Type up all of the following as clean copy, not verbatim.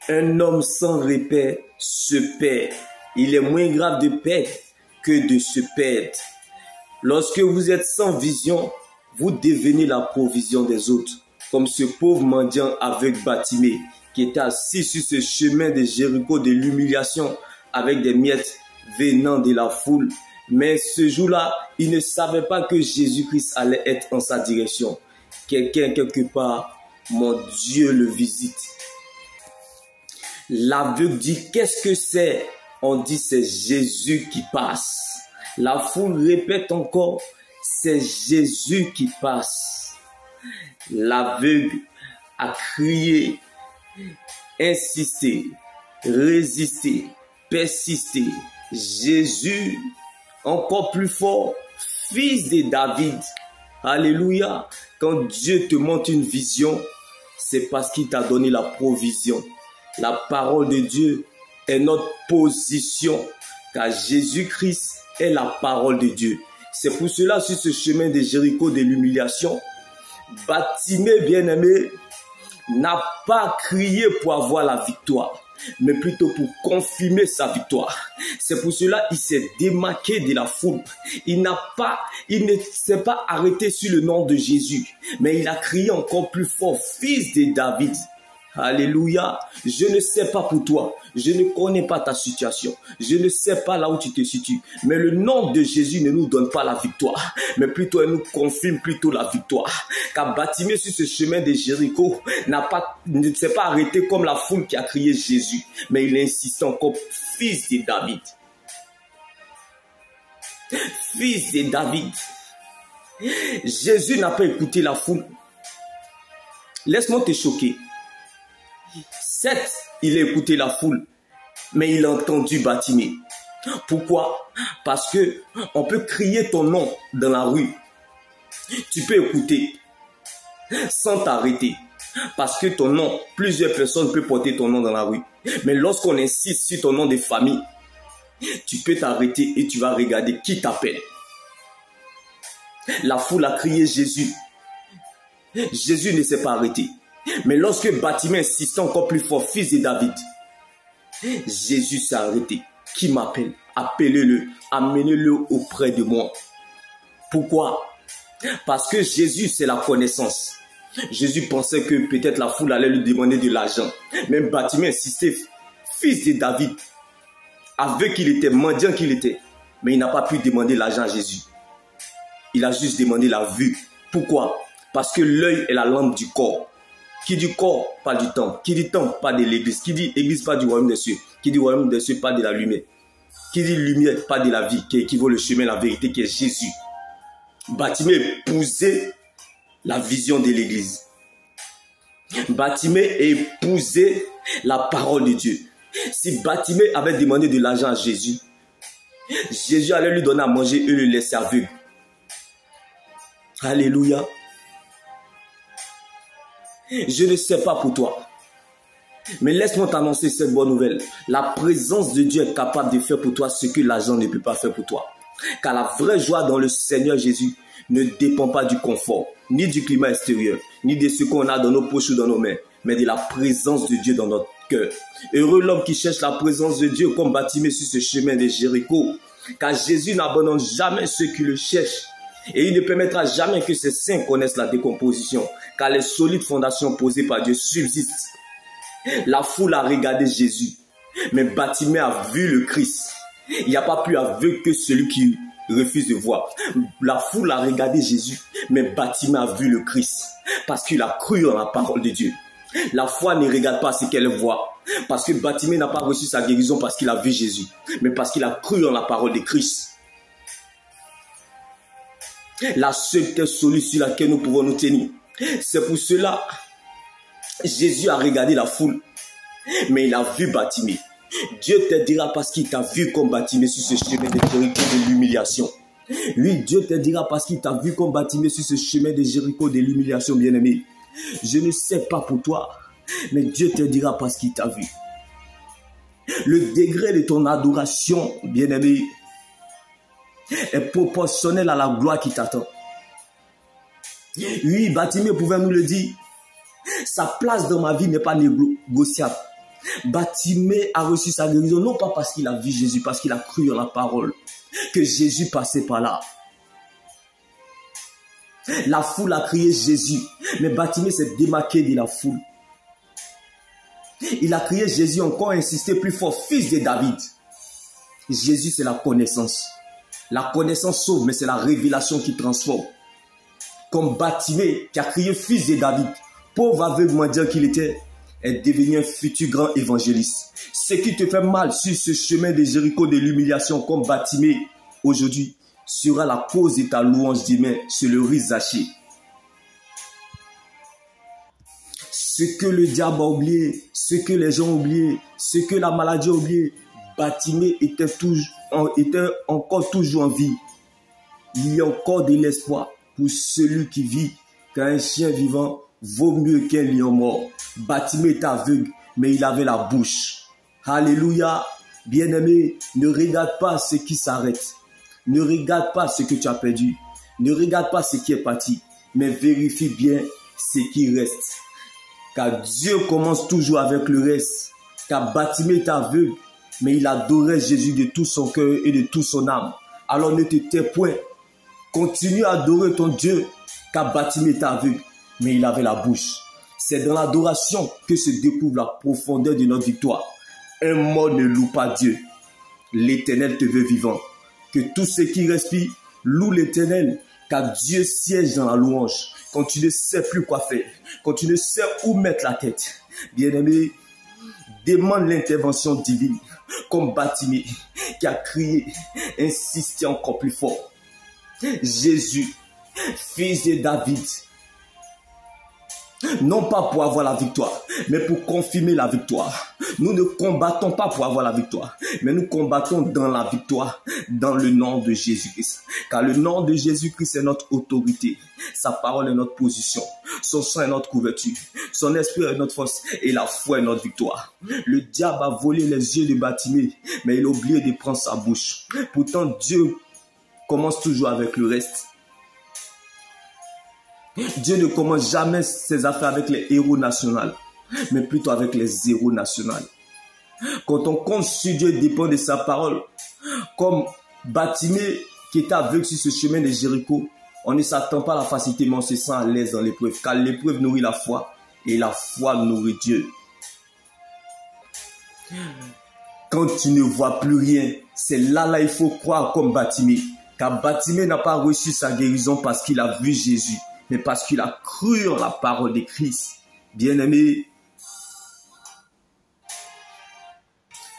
Un homme sans repère se perd. Il est moins grave de perdre que de se perdre. Lorsque vous êtes sans vision, vous devenez la provision des autres. Comme ce pauvre mendiant aveugle Bartimée qui était assis sur ce chemin de Jéricho de l'humiliation avec des miettes venant de la foule. Mais ce jour-là, il ne savait pas que Jésus-Christ allait être en sa direction. Quelqu'un quelque part, mon Dieu le visite. L'aveugle dit, qu'est-ce que c'est? On dit, c'est Jésus qui passe. La foule répète encore, c'est Jésus qui passe. L'aveugle a crié, insisté, résisté, persisté. Jésus, encore plus fort, fils de David. Alléluia. Quand Dieu te montre une vision, c'est parce qu'il t'a donné la provision. La parole de Dieu est notre position, car Jésus-Christ est la parole de Dieu. C'est pour cela, sur ce chemin de Jéricho de l'humiliation, Bartimée bien-aimé n'a pas crié pour avoir la victoire, mais plutôt pour confirmer sa victoire. C'est pour cela qu'il s'est démarqué de la foule. Il ne s'est pas arrêté sur le nom de Jésus, mais il a crié encore plus fort, fils de David. Alléluia. Je ne sais pas pour toi. Je ne connais pas ta situation. Je ne sais pas là où tu te situes. Mais le nom de Jésus ne nous donne pas la victoire. Mais plutôt, elle nous confirme plutôt la victoire. Car Bartimée sur ce chemin de Jéricho ne s'est pas arrêté comme la foule qui a crié Jésus. Mais il insiste encore, fils de David. Fils de David. Jésus n'a pas écouté la foule. Laisse-moi te choquer. Certes, il a écouté la foule, mais il a entendu Bartimée. Pourquoi? Parce que on peut crier ton nom dans la rue. Tu peux écouter sans t'arrêter. Parce que ton nom, plusieurs personnes peuvent porter ton nom dans la rue. Mais lorsqu'on insiste sur ton nom de famille, tu peux t'arrêter et tu vas regarder qui t'appelle. La foule a crié Jésus. Jésus ne s'est pas arrêté. Mais lorsque Bartimée insistait encore plus fort, fils de David, Jésus s'est arrêté. Qui m'appelle? Appelez-le, amenez-le auprès de moi. Pourquoi? Parce que Jésus, c'est la connaissance. Jésus pensait que peut-être la foule allait lui demander de l'argent. Même Bartimée insistait, fils de David, avec qu'il était, mendiant qu'il était. Mais il n'a pas pu demander l'argent à Jésus. Il a juste demandé la vue. Pourquoi? Parce que l'œil est la lampe du corps. Qui dit corps, pas du temps. Qui dit temps, pas de l'église. Qui dit église, pas du royaume des cieux. Qui dit royaume des cieux, pas de la lumière. Qui dit lumière, pas de la vie, qui équivaut le chemin, la vérité, qui est Jésus. Bartimée épousait la vision de l'église. Bartimée épousait la parole de Dieu. Si Bartimée avait demandé de l'argent à Jésus, Jésus allait lui donner à manger et le laisser aveugle. Alléluia. Je ne sais pas pour toi, mais laisse-moi t'annoncer cette bonne nouvelle. La présence de Dieu est capable de faire pour toi ce que l'argent ne peut pas faire pour toi. Car la vraie joie dans le Seigneur Jésus ne dépend pas du confort, ni du climat extérieur, ni de ce qu'on a dans nos poches ou dans nos mains, mais de la présence de Dieu dans notre cœur. Heureux l'homme qui cherche la présence de Dieu comme Bartimée sur ce chemin de Jéricho. Car Jésus n'abandonne jamais ceux qui le cherchent. Et il ne permettra jamais que ces saints connaissent la décomposition, car les solides fondations posées par Dieu subsistent. La foule a regardé Jésus, mais Bartimée a vu le Christ. Il n'y a pas plus aveugle que celui qui refuse de voir. La foule a regardé Jésus, mais Bartimée a vu le Christ, parce qu'il a cru en la parole de Dieu. La foi ne regarde pas ce qu'elle voit, parce que Bartimée n'a pas reçu sa guérison parce qu'il a vu Jésus, mais parce qu'il a cru en la parole de Christ. La seule terre solide sur laquelle nous pouvons nous tenir. C'est pour cela Jésus a regardé la foule, mais il a vu Bartimée. Dieu t'aidera parce qu'il t'a vu comme Bartimée sur ce chemin de Jéricho de l'humiliation. Oui, Dieu t'aidera parce qu'il t'a vu comme Bartimée sur ce chemin de Jéricho de l'humiliation, bien-aimé. Je ne sais pas pour toi, mais Dieu t'aidera parce qu'il t'a vu. Le degré de ton adoration, bien-aimé, est proportionnel à la gloire qui t'attend. Oui, Bartimée pouvait nous le dire. Sa place dans ma vie n'est pas négociable. Bartimée a reçu sa guérison, non pas parce qu'il a vu Jésus, parce qu'il a cru en la parole, que Jésus passait par là. La foule a crié Jésus, mais Bartimée s'est démarqué de la foule. Il a crié Jésus, encore insisté plus fort, fils de David. Jésus, c'est la connaissance. La connaissance sauve, mais c'est la révélation qui transforme. Comme Bartimée qui a crié fils de David, pauvre aveugle mendiant qu'il était, est devenu un futur grand évangéliste. Ce qui te fait mal sur ce chemin de Jéricho de l'humiliation comme Bartimée aujourd'hui sera la cause de ta louange demain sur le riz Zaché. Ce que le diable a oublié, ce que les gens ont oublié, ce que la maladie a oublié, Bartimée était encore toujours en vie. Il y a encore de l'espoir pour celui qui vit, car un chien vivant vaut mieux qu'un lion mort. Bartimée est aveugle, mais il avait la bouche. Alléluia. Bien-aimé, ne regarde pas ce qui s'arrête. Ne regarde pas ce que tu as perdu. Ne regarde pas ce qui est parti, mais vérifie bien ce qui reste. Car Dieu commence toujours avec le reste. Car Bartimée est aveugle, mais il adorait Jésus de tout son cœur et de toute son âme. Alors ne te tais point. Continue à adorer ton Dieu, car Bartimée est aveugle, mais il avait la bouche. C'est dans l'adoration que se découvre la profondeur de notre victoire. Un mort ne loue pas Dieu. L'Éternel te veut vivant. Que tous ceux qui respirent louent l'Éternel, car Dieu siège dans la louange. Quand tu ne sais plus quoi faire, quand tu ne sais où mettre la tête, bien-aimé, demande l'intervention divine, comme Bartimée qui a crié, insisté encore plus fort. Jésus, fils de David, non pas pour avoir la victoire, mais pour confirmer la victoire. Nous ne combattons pas pour avoir la victoire, mais nous combattons dans la victoire, dans le nom de Jésus-Christ. Car le nom de Jésus-Christ est notre autorité, sa parole est notre position, son sang est notre couverture, son esprit est notre force et la foi est notre victoire. Le diable a volé les yeux de Bartimée, mais il a oublié de prendre sa bouche. Pourtant, Dieu commence toujours avec le reste. Dieu ne commence jamais ses affaires avec les héros nationaux, mais plutôt avec les héros nationaux. Quand on compte sur Dieu dépend de sa parole. Comme Bartimée qui était aveugle sur ce chemin de Jéricho, on ne s'attend pas à la facilité, mais on se sent à l'aise dans l'épreuve, car l'épreuve nourrit la foi et la foi nourrit Dieu. Quand tu ne vois plus rien, c'est là il faut croire comme Bartimée. Car Bartimée n'a pas reçu sa guérison parce qu'il a vu Jésus, mais parce qu'il a cru en la parole de Christ. Bien-aimé,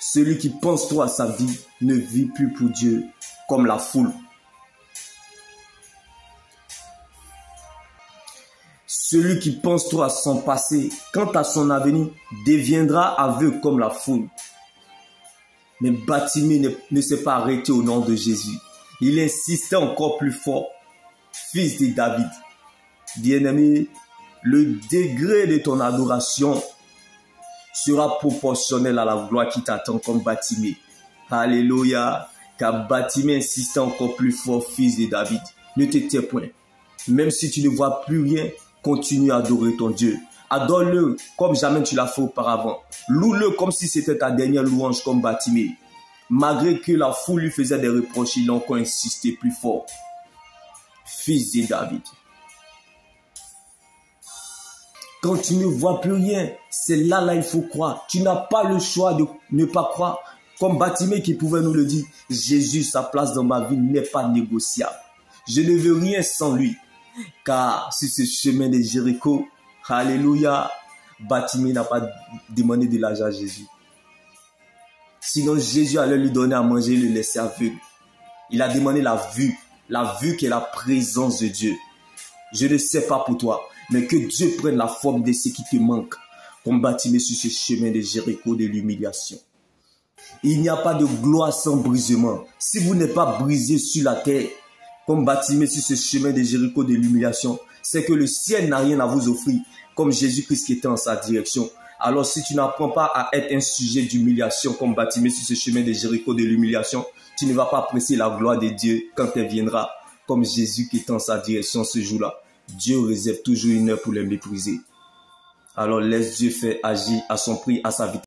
celui qui pense trop à sa vie ne vit plus pour Dieu comme la foule. Celui qui pense trop à son passé, quant à son avenir, deviendra aveugle comme la foule. Mais Bartimée ne s'est pas arrêté au nom de Jésus. Il insistait encore plus fort. Fils de David. Bien-aimé, le degré de ton adoration sera proportionnel à la gloire qui t'attend comme Bartimée. Alléluia. Car Bartimée insistait encore plus fort, fils de David. Ne te tais point. Même si tu ne vois plus rien, continue à adorer ton Dieu. Adore-le comme jamais tu l'as fait auparavant. Loue-le comme si c'était ta dernière louange comme Bartimée. Malgré que la foule lui faisait des reproches, il a encore insisté plus fort. Fils de David. Quand tu ne vois plus rien, c'est là il faut croire. Tu n'as pas le choix de ne pas croire. Comme Bartimée qui pouvait nous le dire, Jésus, sa place dans ma vie n'est pas négociable. Je ne veux rien sans lui. Car sur ce chemin de Jéricho, alléluia, Bartimée n'a pas demandé de l'argent à Jésus. Sinon, Jésus allait lui donner à manger et le laisser aveugle. Il a demandé la vue qui est la présence de Dieu. Je ne sais pas pour toi, mais que Dieu prenne la forme de ce qui te manque, comme Bartimée sur ce chemin de Jéricho de l'humiliation. Il n'y a pas de gloire sans brisement. Si vous n'êtes pas brisé sur la terre, comme Bartimée sur ce chemin de Jéricho de l'humiliation, c'est que le ciel n'a rien à vous offrir, comme Jésus-Christ qui était en sa direction. Alors si tu n'apprends pas à être un sujet d'humiliation comme Bartimée sur ce chemin de Jéricho de l'humiliation, tu ne vas pas apprécier la gloire de Dieu quand elle viendra, comme Jésus qui est en sa direction ce jour-là. Dieu réserve toujours une heure pour les mépriser. Alors laisse Dieu faire agir à son prix, à sa vitesse.